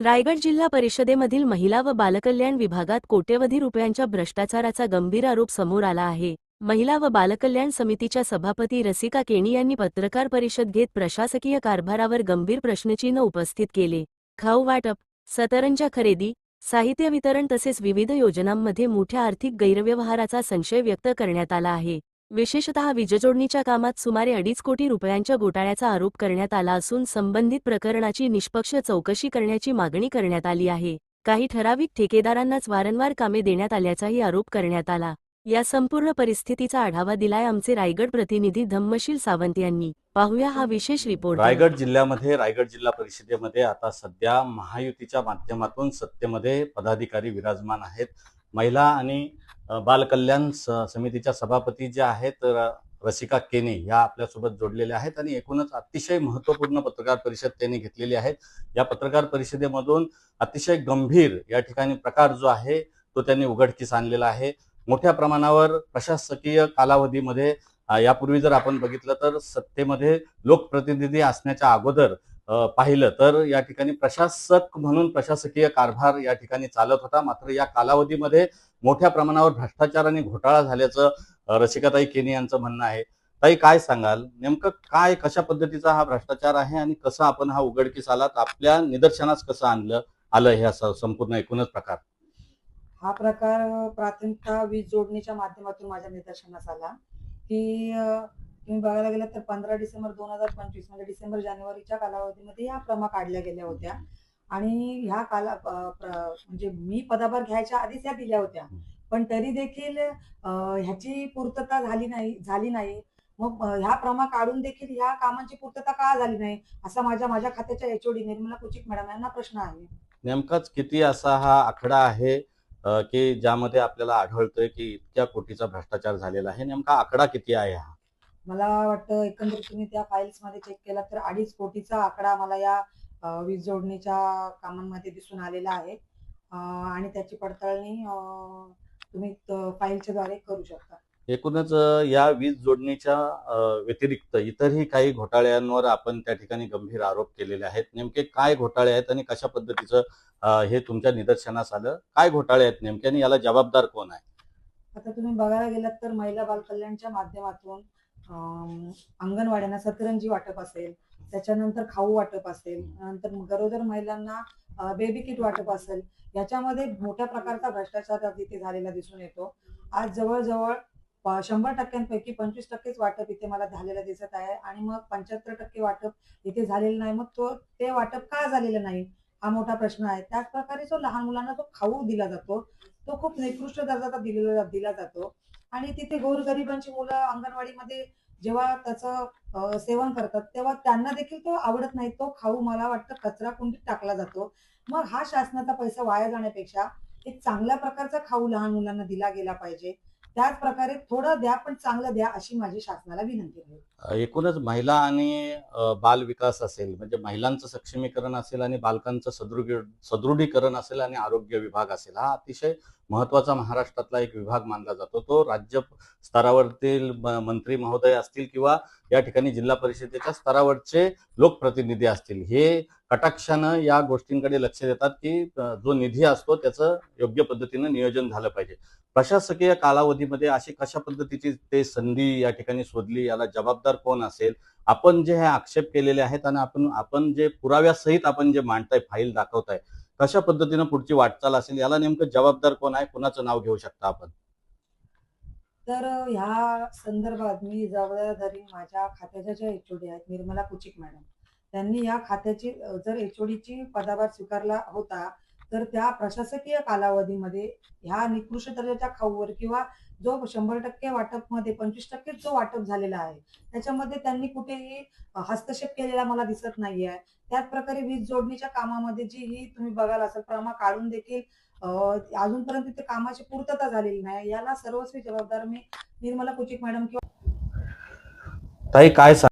रायगड जिल्हा परिषदेमधील महिला व बालकल्याण विभागात कोट्यवधी रुपयांच्या भ्रष्टाचाराचा गंभीर आरोप समोर आला आहे। महिला व बालकल्याण समितीच्या सभापती रसिका केणी यांनी पत्रकार परिषद घेत प्रशासकीय कारभारावर गंभीर प्रश्नचिन्ह उपस्थित केले। खाऊ वाटप, सतरंजा खरेदी, साहित्य वितरण तसेच विविध योजनांमध्ये मोठ्या आर्थिक गैरव्यवहाराचा संशय व्यक्त करण्यात आला आहे। विशेषतः वीजजोडणीच्या कामात सुमारे 2.5 कोटी रुपयांच्या घोटाळ्याचा आरोप करण्यात आला असून संबंधित प्रकरणाची निष्पक्ष चौकशी करण्याची मागणी करण्यात आली आहे। काही ठराविक ठेकेदारांनाच वारंवार कामे देण्यात आल्याचाही आरोप करण्यात आला। या संपूर्ण परिस्थितीचा आढावा दिलाय आमचे रायगड प्रतिनिधी धम्मशील सावंत यांनी। पाहूया हा विशेष रिपोर्ट। रायगड जिल्ह्यामध्ये रायगड जिल्हा परिषदेमध्ये आता सध्या महायुतीच्या माध्यमातून सत्तेमध्ये पदाधिकारी विराजमान आहेत। महिला आणि बालकल्याण समितीच्या सभापती जे आहेत रसिका केणी या आपल्यासोबत जोडलेल्या आहेत आणि एकूणच अतिशय महत्त्वपूर्ण पत्रकार परिषद त्यांनी घेतलेली आहे। या पत्रकार परिषदेमधून अतिशय गंभीर या ठिकाणी प्रकार जो आहे तो त्यांनी उघडकीस आणलेला आहे। मोठ्या प्रमाणावर प्रशासकीय कालावधीमध्ये यापूर्वी जर आपण बघितलं तर सत्तेमध्ये लोकप्रतिनिधी असण्याच्या अगोदर पाहिलं तर या ठिकाणी प्रशासक म्हणून प्रशासकीय कारभार या ठिकाणी चालत होता। मात्र या कालावधीमध्ये मोठ्या प्रमाणावर भ्रष्टाचार आणि घोटाळा झाल्याचं रसिकाताई केणी यांचं म्हणणं आहे। ताई, काय सांगाल, नेमकं काय कशा पद्धतीचा हा भ्रष्टाचार आहे आणि कसं आपण हा उघडकीस आलात, आपल्या निदर्शनास कसं आलं हे संपूर्ण एकूणच प्रकार? हा प्रकार प्राथमिकतः वीज जोडणीच्या माध्यमातून माझ्या निदर्शनास आला की तुम्ही बघायला गेलं तर 15 डिसेंबर 2025 म्हणजे डिसेंबर जानेवारीच्या कालावधीमध्ये ह्या प्रमा काढल्या गेल्या होत्या आणि ह्या म्हणजे मी पदाभार घ्यायच्या आधीच ह्या दिल्या होत्या, पण तरी देखील ह्याची पूर्तता झाली नाही। मग ह्या प्रमा काढून देखील ह्या कामांची पूर्तता का झाली नाही असा माझ्या खात्याच्या एचओडी निर्मला कुचिक मॅडम यांना प्रश्न आहे। नेमकाच किती असा हा आकडा आहे की ज्यामध्ये आपल्याला आढळतोय की इतक्या कोटीचा भ्रष्टाचार झालेला आहे? नेमका आकडा किती आहे हा? मला वाटतं एकंदरीत तुम्ही त्या फाईल्स मध्ये चेक केला तर 2.5 कोटीचा आकडा मला या वीज जोडणीच्या कामांमध्ये दिसून आलेला आहे आणि त्याची पडताळणी तुम्ही फाईलच्या द्वारे करू शकता। एकूणच या वीज जोडणीच्या व्यतिरिक्त इतरही काही घोटाळ्यांवर आपण त्या ठिकाणी गंभीर आरोप केलेले आहेत। नेमके काय घोटाळे आहेत आणि कशा पद्धतीचं हे तुमच्या निदर्शनास आलं? काय घोटाळे आहेत नेमके आणि याला जबाबदार कोण आहे? आता तुम्ही बघायला गेलात तर महिला बालकल्याणच्या माध्यमातून अंगणवाड्यांना सतरंजी वाटप असेल, त्याच्यानंतर खाऊ वाटप असेल, नंतर गरोदर महिलांना बेबी किट वाटप असेल, याच्यामध्ये मोठ्या प्रकारचा भ्रष्टाचार तिथे झालेला दिसून येतो। आज जवळजवळ 100% 25%च वाटप इथे मला झालेलं दिसत आहे आणि मग 75% वाटप इथे झालेलं नाही। मग ते वाटप का झालेलं नाही हा मोठा प्रश्न आहे। त्याच प्रकारे जो लहान मुलांना जो खाऊ दिला जातो तो खूप निकृष्ट दर्जाचा दिला जातो आणि तिथे गोरगरिबांची मुलं अंगणवाडीमध्ये जेव्हा त्याचं सेवन करतात तेव्हा त्यांना देखील तो आवडत नाही। तो खाऊ मला वाटतं कचरा कुंडीत टाकला जातो। मग हा शासनाचा पैसा वाया जाण्यापेक्षा एक चांगल्या प्रकारचा खाऊ लहान मुलांना दिला गेला पाहिजे। त्याच प्रकारे थोडं द्या पण चांगलं द्या अशी माझी शासनाला विनंती आहे। एकूणच महिला आणि बाल विकास असेल म्हणजे महिलांचं सक्षमीकरण असेल आणि बालकांचं सदृढीकरण असेल आणि आरोग्य विभाग असेल, हा अतिशय महत्वाचा महाराष्ट्रातला एक विभाग मानला जातो। तो राज्य स्तरावरील मंत्री महोदय असतील किंवा या ठिकाणी जिल्हा परिषदेच्या स्तरावरचे लोकप्रतिनिधी असतील, हे कटाक्षानं या गोष्टींकडे लक्ष देतात की जो निधी असतो त्याचं योग्य पद्धतीनं नियोजन झालं पाहिजे। प्रशासकीय कालावधीमध्ये अशी कशा पद्धतीची ते संधी या ठिकाणी शोधली, याला जबाबदार कोण असेल? आपण जे हे आक्षेप केलेले आहेत आणि आपण जे पुराव्यासहित आपण जे मांडताय, फाईल दाखवताय, कशा पद्धतीनं पुढची वाटचाल असेल, याला नेमकं जबाबदार कोण आहे? कुणाचं नाव घेऊ शकता आपण? तर ह्या संदर्भात मी जबाबदारी माझ्या खात्याच्या ज्या एचओडी आहेत निर्मला कुचिक मॅडम, त्यांनी या खात्याची जर एचओडीची पदाभार स्वीकारला होता तर त्या प्रशासकीय कालावधीमध्ये ह्या निकृष्ट दर्जाच्या खाऊवर किंवा जो 100% वाटप मध्ये 25% जो वाटप झालेला आहे त्याच्यामध्ये त्यांनी कुठेही हस्तक्षेप केलेला मला दिसत नाहीये। त्याच प्रकारे वीज जोडणीच्या कामामध्ये जी ही तुम्ही बघाल असं प्रमा काढून देखील अजूनपर्यंत ते कामाची पूर्तता झालेली नाही। याला सर्वस्वी जबाबदार मी निर्मला कुचिक मॅडम किंवा ताई, काय